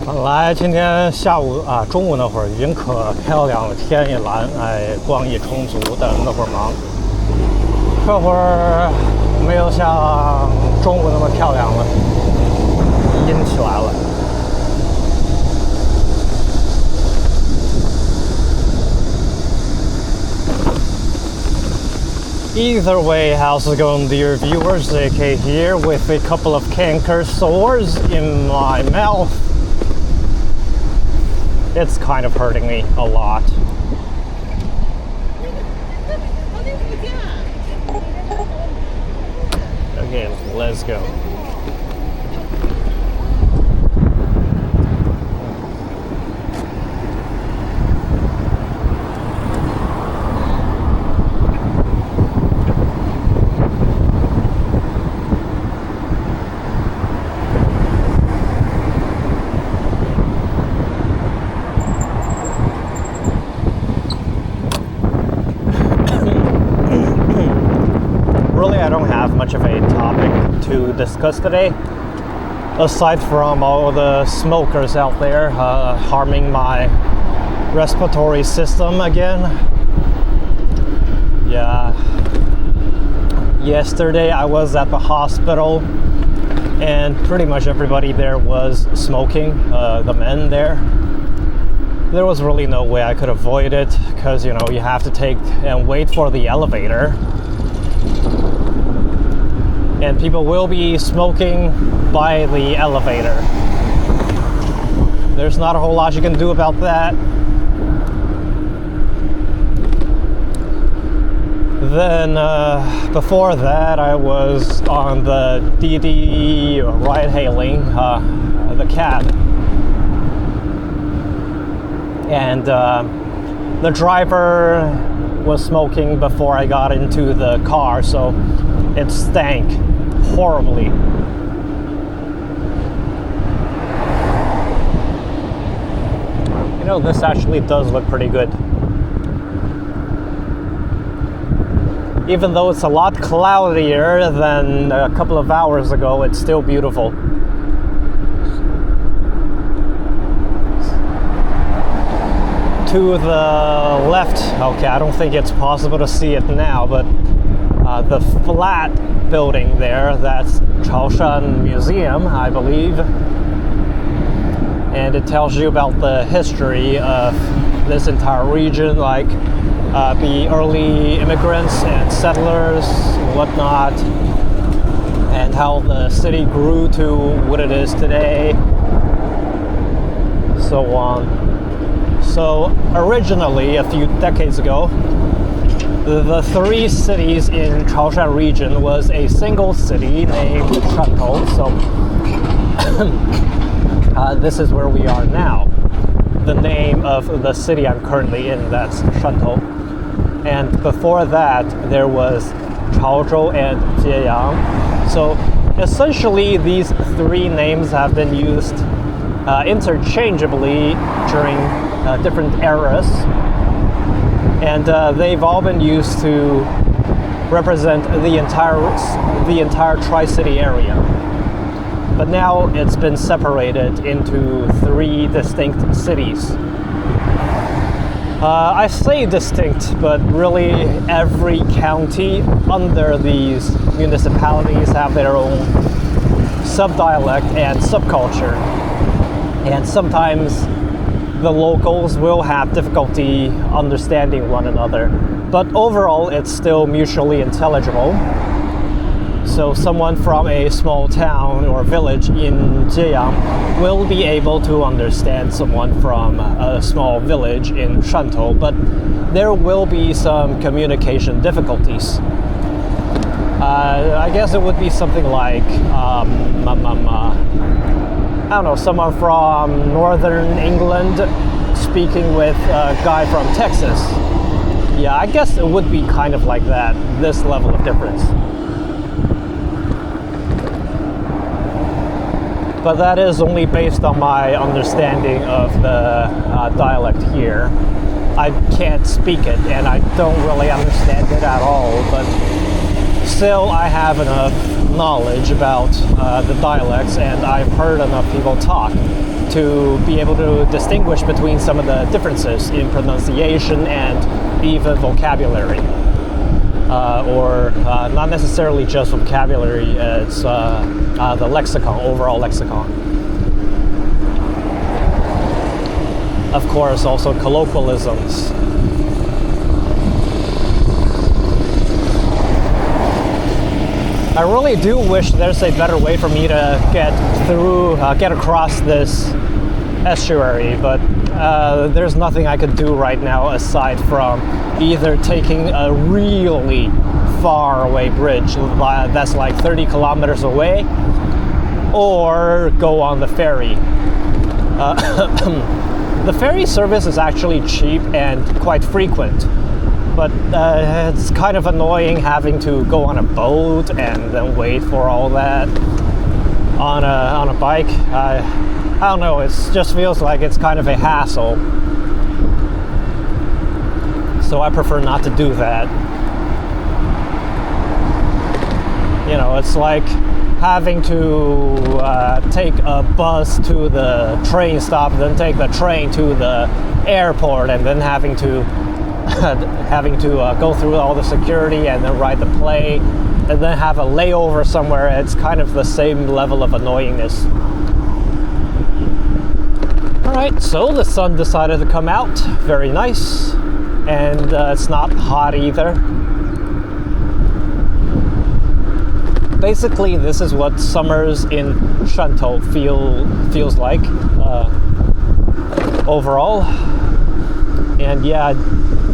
本来今天下午中午那会儿云可漂亮了，天也蓝，光也充足，但那会儿忙。这会儿没有像中午那么漂亮了，阴起来了。Either way, how's it going, dear viewers? AK here with a couple of canker sores in my mouth. It's kind of hurting me a lot. Okay, let's go. Really, I don't have much of a topic to discuss today, aside from all the smokers out there harming my respiratory system again. Yeah. Yesterday I was at the hospital and pretty much everybody there was smoking, the men there. There was really no way I could avoid it because, you know, you have to take and wait for the elevator. And people will be smoking by the elevator. There's not a whole lot you can do about that. Then before that, I was on the DD ride-hailing, the cab. And the driver was smoking before I got into the car, so it stank horribly. You know, this actually does look pretty good. Even though it's a lot cloudier than a couple of hours ago, it's still beautiful. To the left, okay, I don't think it's possible to see it now, but the flat building there, that's Chaoshan Museum, I believe. And it tells you about the history of this entire region, like the early immigrants and settlers, whatnot, and how the city grew to what it is today, so on. So originally, a few decades ago, the three cities in Chaoshan region was a single city named Shantou. So this is where we are now. The name of the city I'm currently in, that's Shantou. And before that, there was Chaozhou and Jieyang. So essentially, these three names have been used interchangeably during different eras. And they've all been used to represent the entire Tri-City area. But now it's been separated into three distinct cities. I say distinct, but really every county under these municipalities have their own subdialect and subculture. And sometimes the locals will have difficulty understanding one another, but overall it's still mutually intelligible. So someone from a small town or village in Jieyang will be able to understand someone from a small village in Shantou, but there will be some communication difficulties. I guess it would be something like I don't know, someone from northern England speaking with a guy from Texas. Yeah, I guess it would be kind of like that, this level of difference. But that is only based on my understanding of the dialect here. I can't speak it, and I don't really understand it at all, but still I have enough knowledge about the dialects, and I've heard enough people talk to be able to distinguish between some of the differences in pronunciation and even vocabulary. Or not necessarily just vocabulary, it's the lexicon, overall lexicon. Of course, also colloquialisms. I really do wish there's a better way for me to get across this estuary, but there's nothing I could do right now aside from either taking a really far away bridge that's like 30 kilometers away, or go on the ferry. The ferry service is actually cheap and quite frequent, but it's kind of annoying having to go on a boat and then wait for all that on a bike. I don't know, it just feels like it's kind of a hassle. So I prefer not to do that. You know, it's like having to take a bus to the train stop, then take the train to the airport, and then having to go through all the security and then ride the plane and then have a layover somewhere. It's kind of the same level of annoyingness. Alright, so the sun decided to come out. Very nice. And it's not hot either. Basically, this is what summers in Shantou feels like overall. And yeah,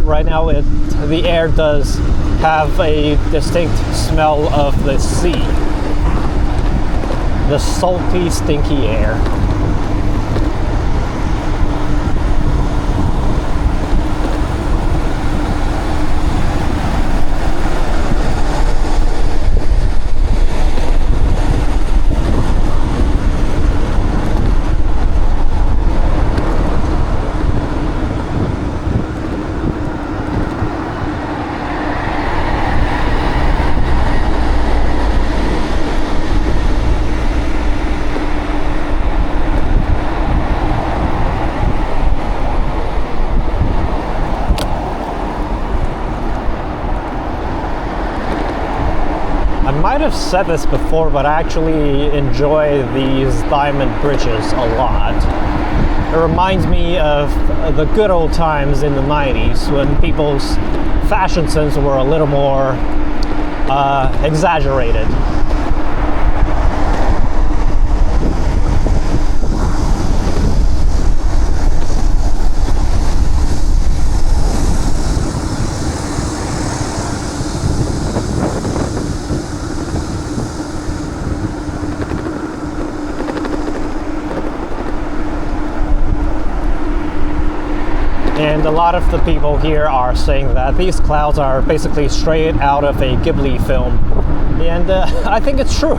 right now the air does have a distinct smell of the sea. The salty, stinky air. I might have said this before, but I actually enjoy these diamond bridges a lot. It reminds me of the good old times in the 90s when people's fashion sense were a little more exaggerated. And a lot of the people here are saying that these clouds are basically straight out of a Ghibli film. And I think it's true.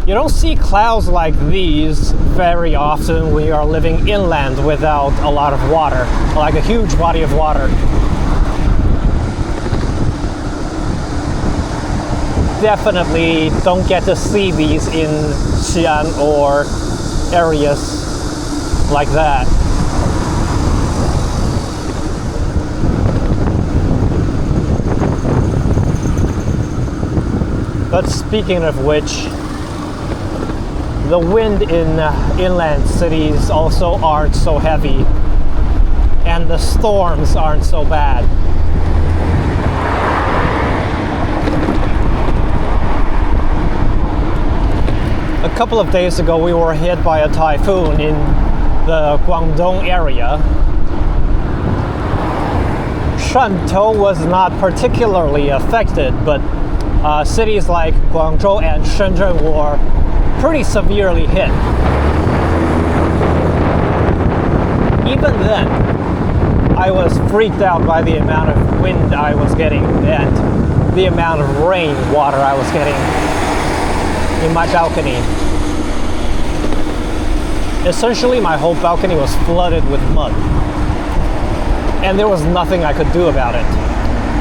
You don't see clouds like these very often when you are living inland without a lot of water, like a huge body of water. Definitely don't get to see these in Xi'an or areas like that. But speaking of which, the wind in inland cities also aren't so heavy, and the storms aren't so bad. A couple of days ago, we were hit by a typhoon in the Guangdong area. Shantou was not particularly affected, but cities like Guangzhou and Shenzhen were pretty severely hit. Even then, I was freaked out by the amount of wind I was getting and the amount of rain water I was getting in my balcony. Essentially, my whole balcony was flooded with mud, and there was nothing I could do about it.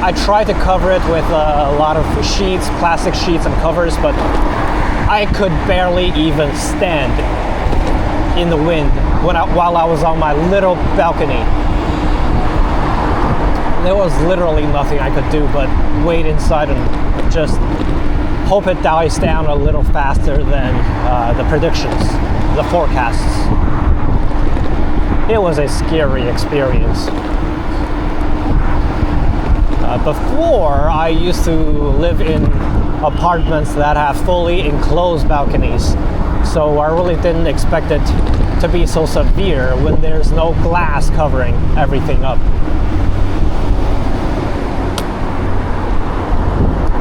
I tried to cover it with a lot of sheets, plastic sheets and covers, but I could barely even stand in the wind while I was on my little balcony. There was literally nothing I could do but wait inside and just hope it dies down a little faster than the predictions, the forecasts. It was a scary experience. Before, I used to live in apartments that have fully enclosed balconies, so I really didn't expect it to be so severe when there's no glass covering everything up.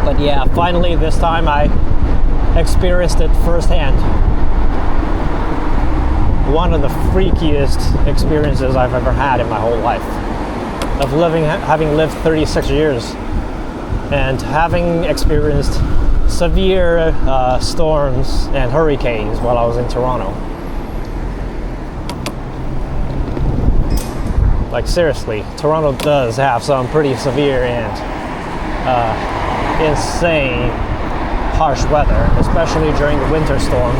But yeah, finally this time I experienced it firsthand. One of the freakiest experiences I've ever had in my whole life. Of having lived 36 years and having experienced severe storms and hurricanes while I was in Toronto. Like seriously, Toronto does have some pretty severe and insane harsh weather, especially during the winter storm.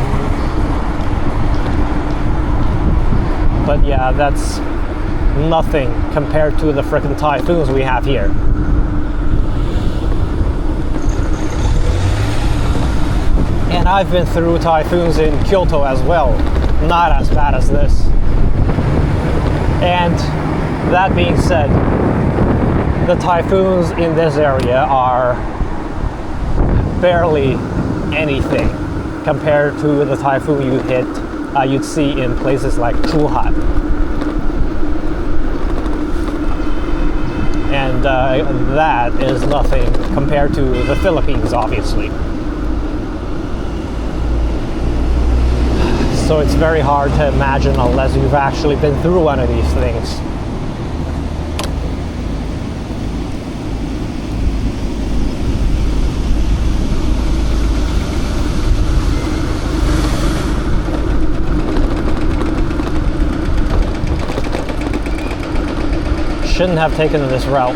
But yeah, that's nothing compared to the frickin' typhoons we have here. And I've been through typhoons in Kyoto as well, not as bad as this. And that being said, the typhoons in this area are barely anything compared to the typhoon you'd see in places like Zhuhai. And that is nothing compared to the Philippines, obviously. So it's very hard to imagine unless you've actually been through one of these things. Shouldn't have taken this route.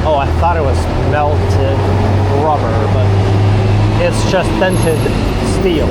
Oh, I thought it was melted rubber, but it's just dented steel.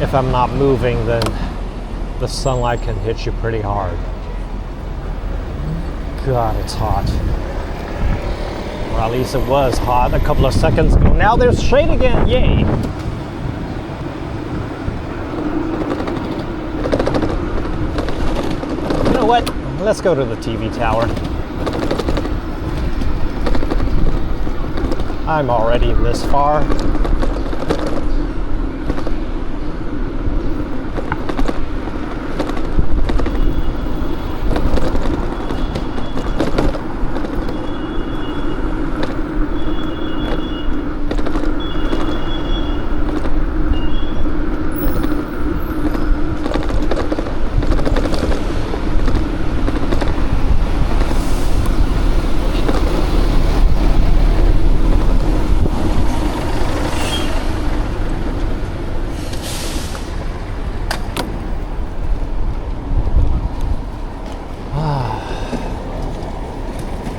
If I'm not moving, then the sunlight can hit you pretty hard. God, it's hot. Or at least it was hot a couple of seconds ago. Now there's shade again, yay! You know what? Let's go to the TV tower. I'm already this far.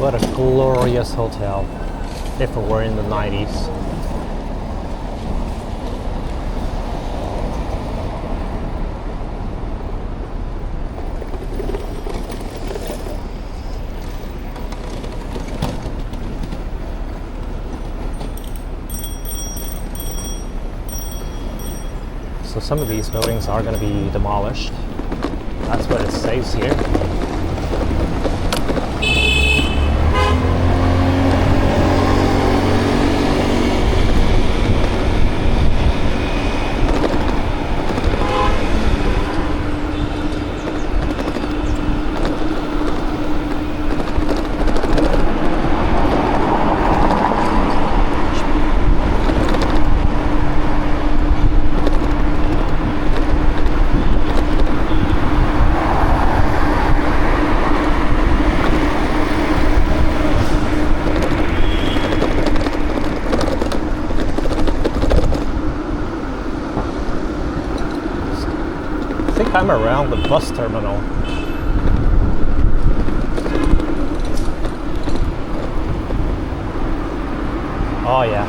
What a glorious hotel if it were in the 90s. So some of these buildings are going to be demolished. That's what it says here. I'm around the bus terminal. Oh yeah.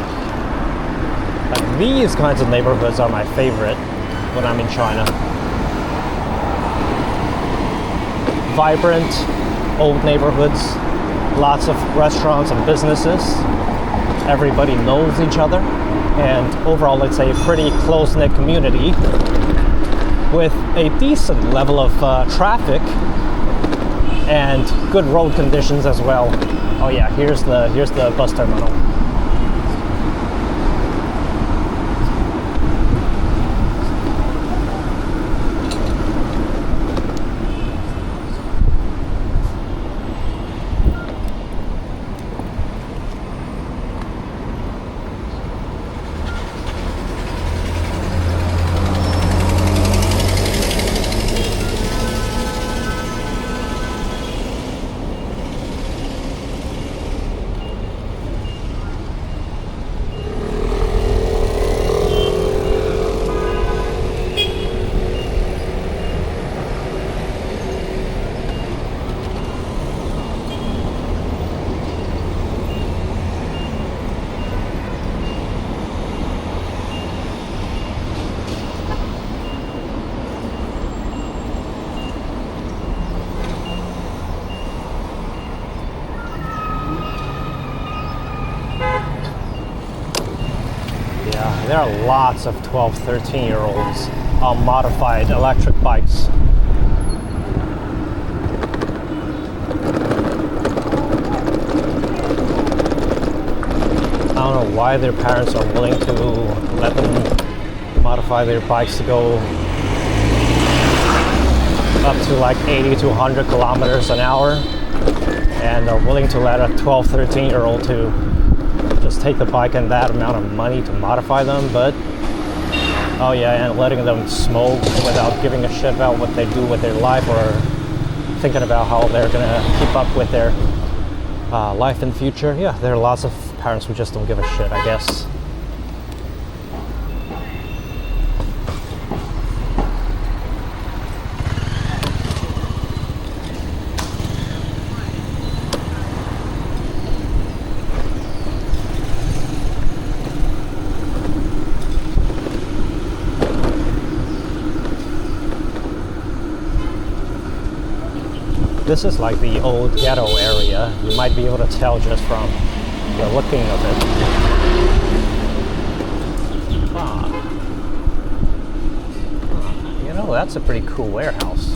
Like these kinds of neighborhoods are my favorite when I'm in China. Vibrant, old neighborhoods, lots of restaurants and businesses. Everybody knows each other, and overall it's a pretty close-knit community with a decent level of traffic and good road conditions as well. Oh yeah, here's the bus terminal. There are lots of 12, 13-year-olds on modified electric bikes. I don't know why their parents are willing to let them modify their bikes to go up to like 80 to 100 kilometers an hour, and are willing to let a 12, 13-year-old to just take the bike and that amount of money to modify them. But oh yeah, and letting them smoke without giving a shit about what they do with their life, or thinking about how they're gonna keep up with their life in the future. Yeah, there are lots of parents who just don't give a shit, I guess. This is like the old ghetto area. You might be able to tell just from the looking of it. You know, that's a pretty cool warehouse.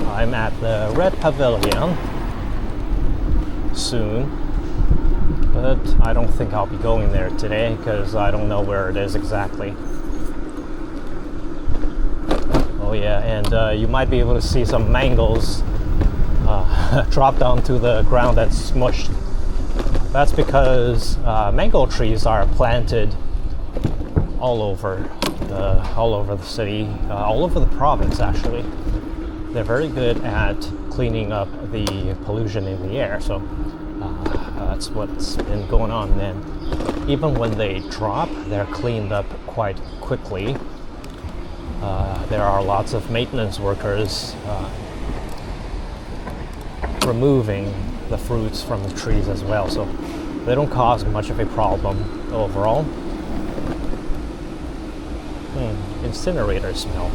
I'm at the Red Pavilion soon, but I don't think I'll be going there today because I don't know where it is exactly. Oh yeah, and you might be able to see some mangoes dropped onto the ground and smushed. That's because mango trees are planted all over the city, all over the province actually. They're very good at cleaning up the pollution in the air, so that's what's been going on. And even when they drop, they're cleaned up quite quickly. There are lots of maintenance workers removing the fruits from the trees as well, so they don't cause much of a problem overall. Incinerator smell.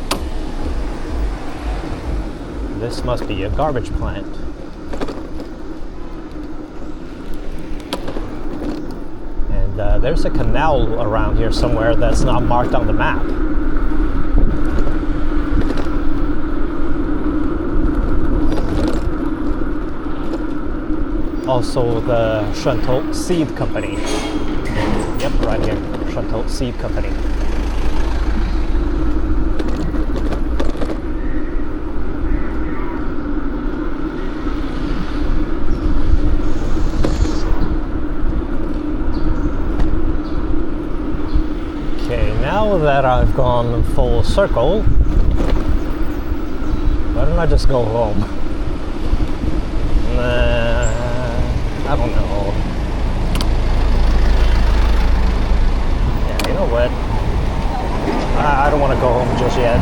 This must be a garbage plant. And there's a canal around here somewhere that's not marked on the map. Also the Shantou Seed Company. Yep, right here, Shantou Seed Company. Okay, now that I've gone full circle, why don't I just go home? I don't know. Yeah, you know what? I don't want to go home just yet.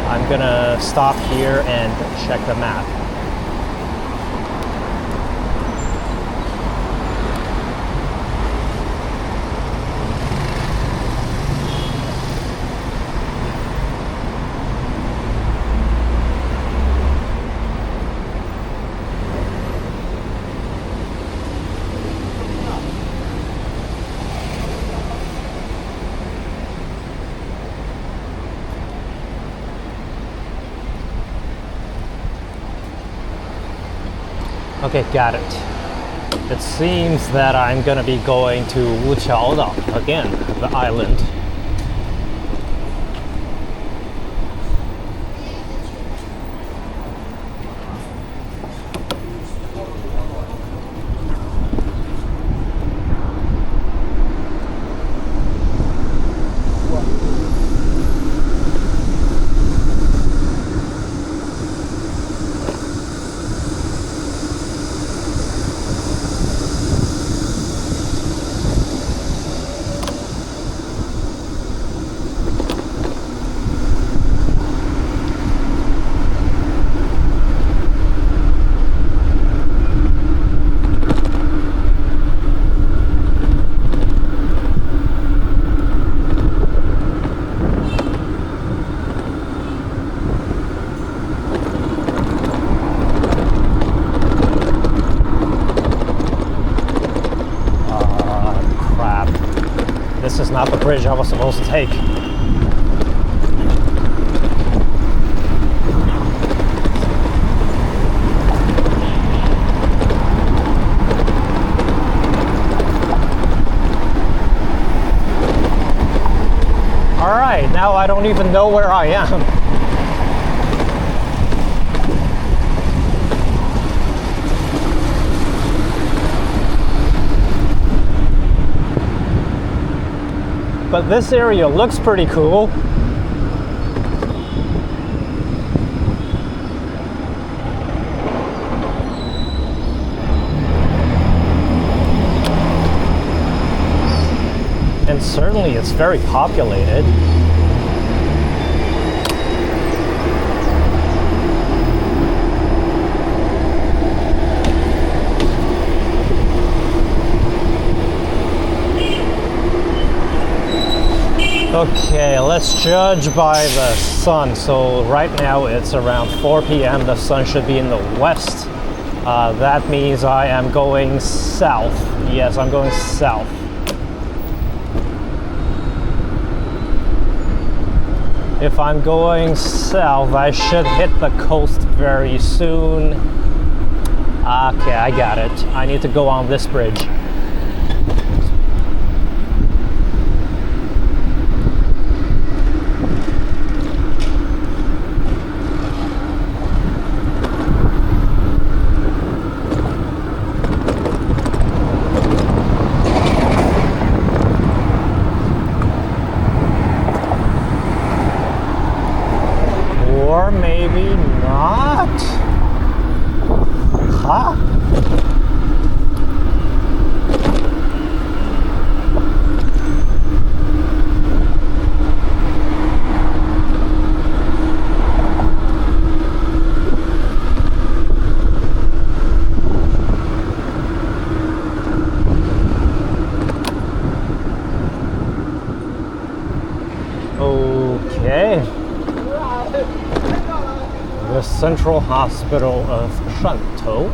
I'm gonna stop here and check the map. Okay, got it. It seems that I'm gonna be going to Wuqiao again, the island. This is not the bridge I was supposed to take. Alright, now I don't even know where I am. But this area looks pretty cool. And certainly it's very populated. Okay, let's judge by the sun. So right now it's around 4 p.m. The sun should be in the west. That means I am going south. Yes, I'm going south. If I'm going south, I should hit the coast very soon. Okay, I got it. I need to go on this bridge. Or maybe not. Huh? Okay. The Central Hospital of Shantou.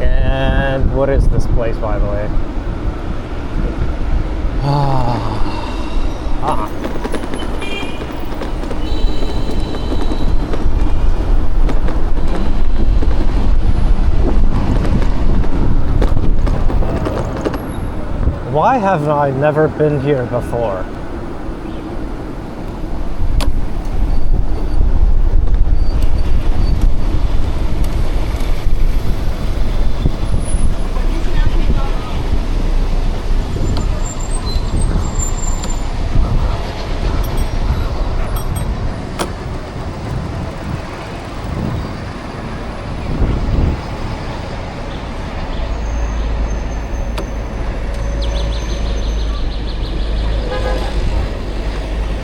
And what is this place, by the way? Why have I never been here before?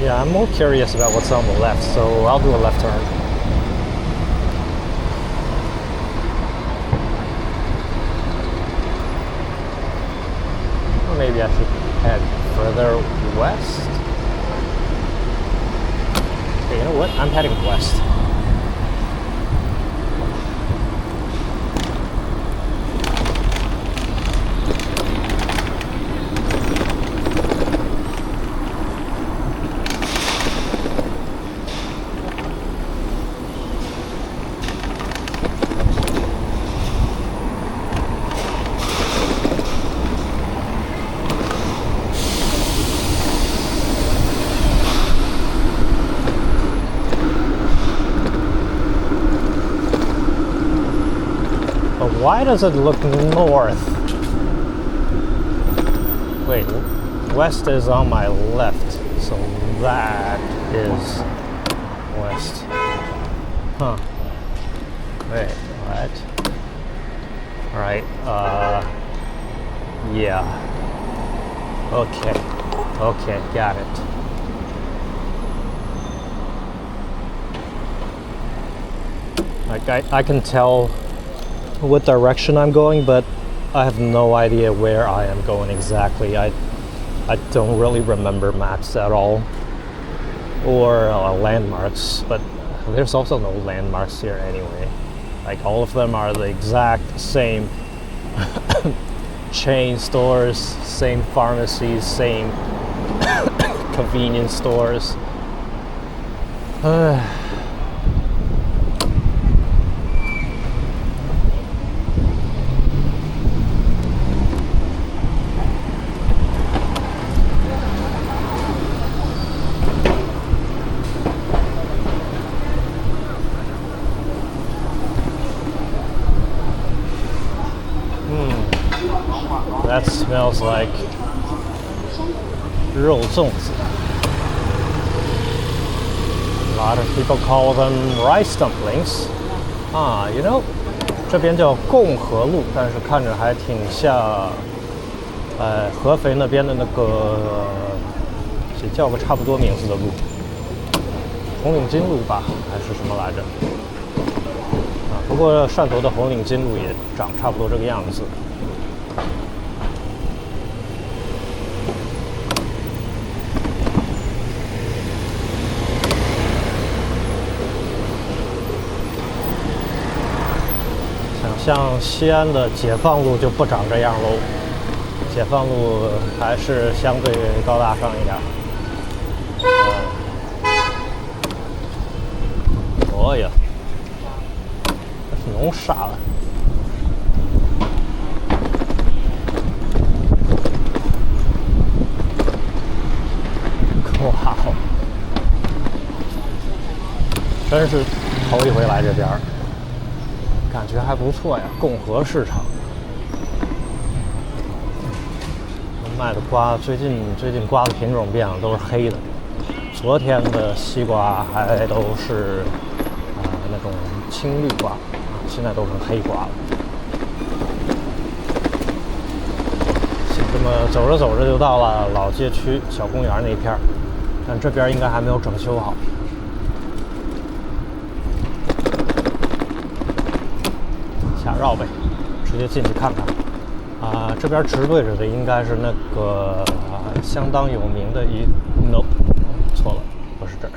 Yeah, I'm more curious about what's on the left, so I'll do a left turn. Or maybe I should head further west. Okay, you know what? I'm heading west. Why does it look north? Wait, west is on my left, so that is west. Huh. Wait, what? Alright, yeah. Okay, got it. Like, I can tell what direction I'm going, but I have no idea where I am going exactly. I don't really remember maps at all, or landmarks, but there's also no landmarks here anyway. Like, all of them are the exact same chain stores, same pharmacies, same convenience stores. That smells like 肉粽子. A lot of people call them rice dumplings. You know, 这边叫共和路，但是看着还挺像合肥那边的那个叫个差不多名字的路，红领巾路吧，还是什么来着？不过汕头的红领巾路也长差不多这个样子。像西安的解放路就不长这样喽，解放路还是相对高大上一点。哦呀，弄傻了。哇，真是头一回来这边。感觉还不错呀，共和市场卖的瓜，最近瓜的品种变了，都是黑的。昨天的西瓜还都是那种青绿瓜，现在都成黑瓜了。这么走着走着就到了老街区小公园那片，但这边应该还没有整修好。瞎绕呗，直接进去看看。这边直对着的应该是那个相当有名的no， 错了，不是这儿，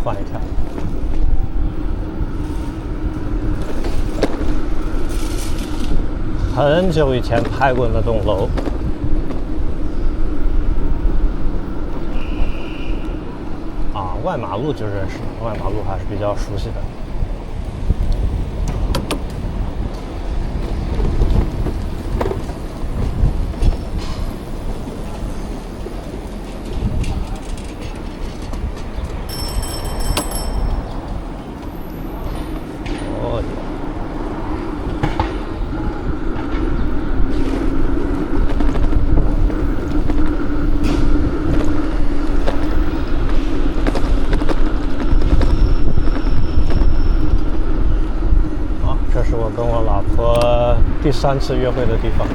换一条。很久以前拍过那栋楼。外马路就认识，外马路还是比较熟悉的。跟我老婆第3次约会的地方。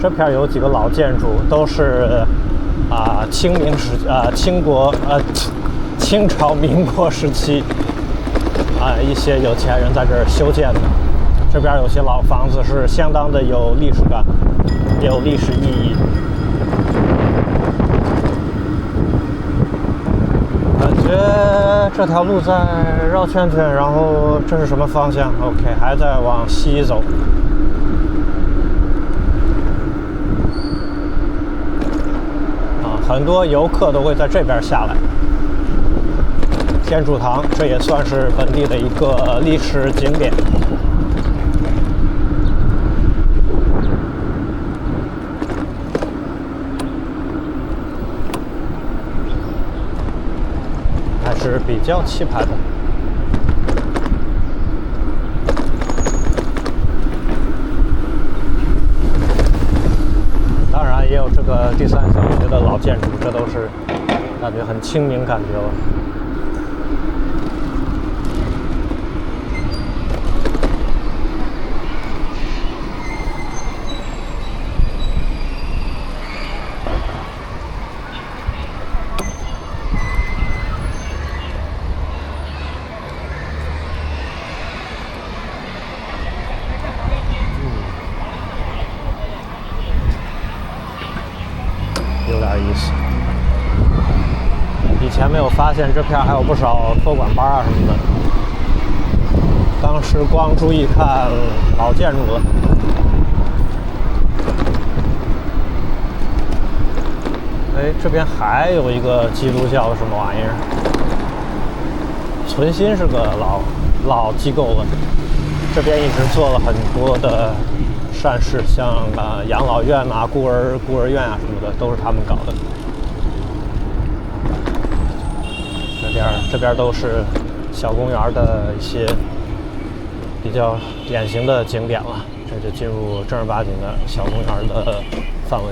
这片有几个老建筑，都是清朝民国时期一些有钱人在这儿修建的。这边有些老房子是相当的有历史感，有历史意义。感觉这条路在绕圈圈，然后这是什么方向 ？OK， 还在往西走。很多游客都会在这边下来。天主堂，这也算是本地的一个历史景点。是比较气派的。当然也有这个第3小学的老建筑，这都是感觉很清明感觉了。以前没有发现这片还有不少托管班什么的，当时光注意看老建筑了。这边还有一个基督教的什么玩意儿，存心是个老机构了，这边一直做了很多的善事，像养老院孤儿院什么的，都是他们搞的。这边都是小公园的一些比较典型的景点了，这就进入正儿八经的小公园的范围，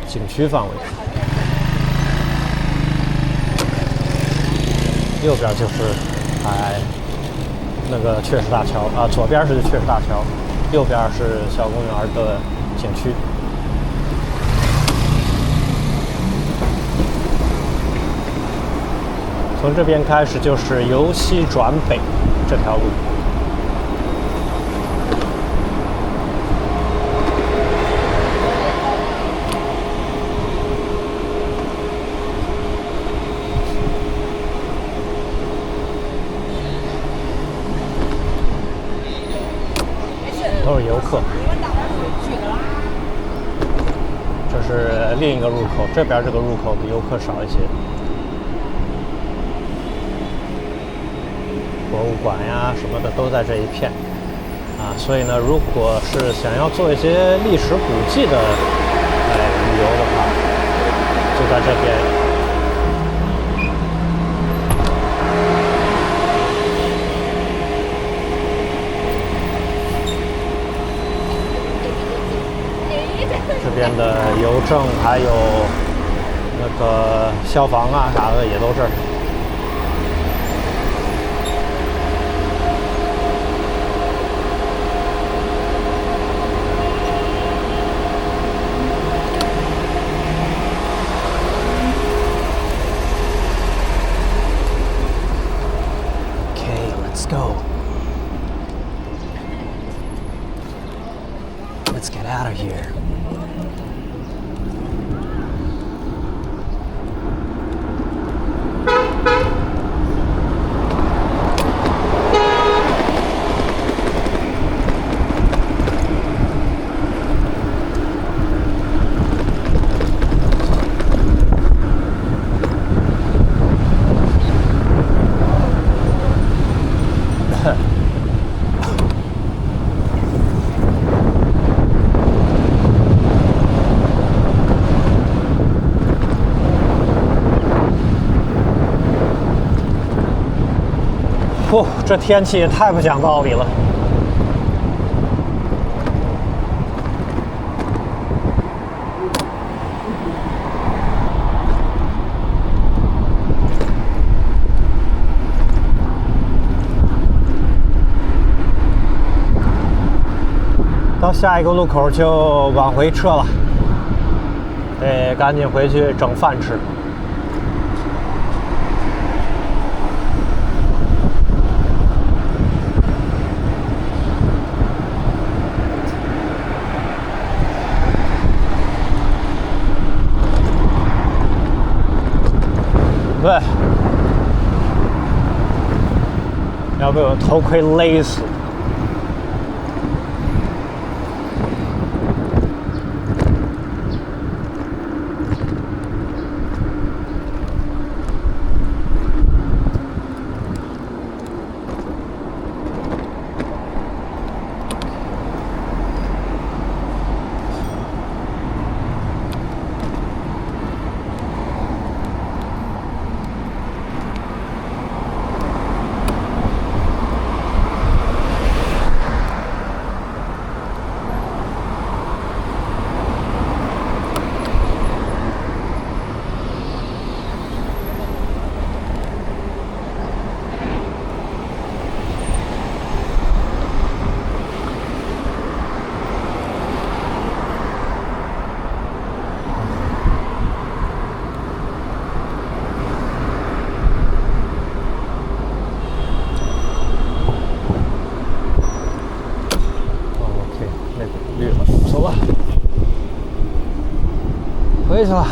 景区范围。右边就是那个雀石大桥左边是雀石大桥，右边是小公园的景区。从这边开始就是由西转北这条路。都是游客。这是另一个入口，这边这个入口的游客少一些。博物馆呀什么的都在这一片所以呢，如果是想要做一些历史古迹的旅游的话，就在这边。这边的邮政还有那个消防啥的也都这儿。Let's go. Get out of here.这天气也太不讲道理了。到下一个路口就往回撤了，得赶紧回去整饭吃。对，要被我头盔勒死。回去了。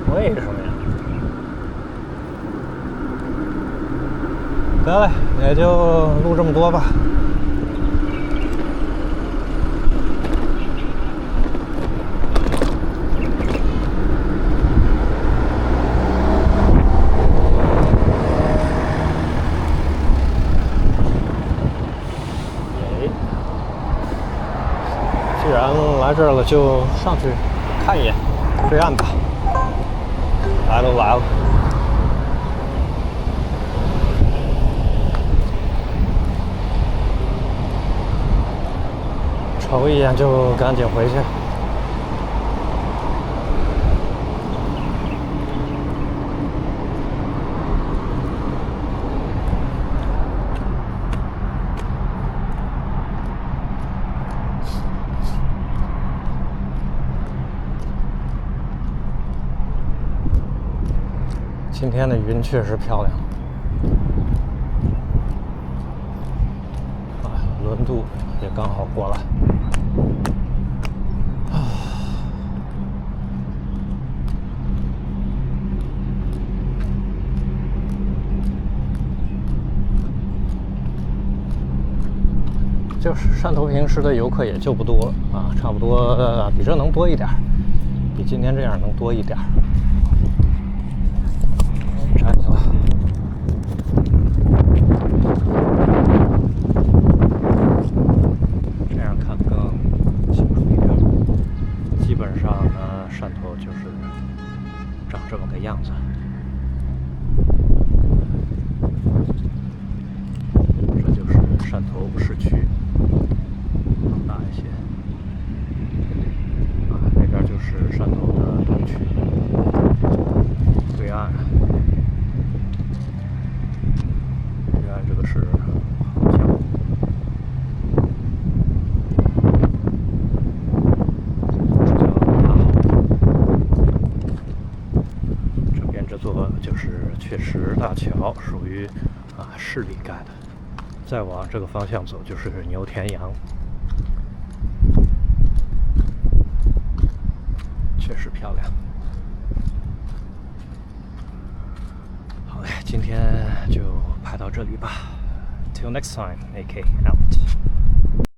为什么呀？得嘞，也就录这么多吧。既然来这儿了，就上去看一眼对岸吧。来都来了，瞅一眼就赶紧回去。今天的云确实漂亮，轮渡也刚好过来。就是汕头平时的游客也就不多啊，差不多比这能多一点，比今天这样能多一点。站起来，这样看更清楚一点。基本上呢，汕头就是长这么个样子。这就是汕头市区，大一些。那边就是汕头的东区，对岸。这个是好江，叫大号。这边这座就是确实大桥，属于市里盖的。再往这个方向走就是牛田洋，确实漂亮。好嘞，今天就拍到这里吧。Till next time, AK out.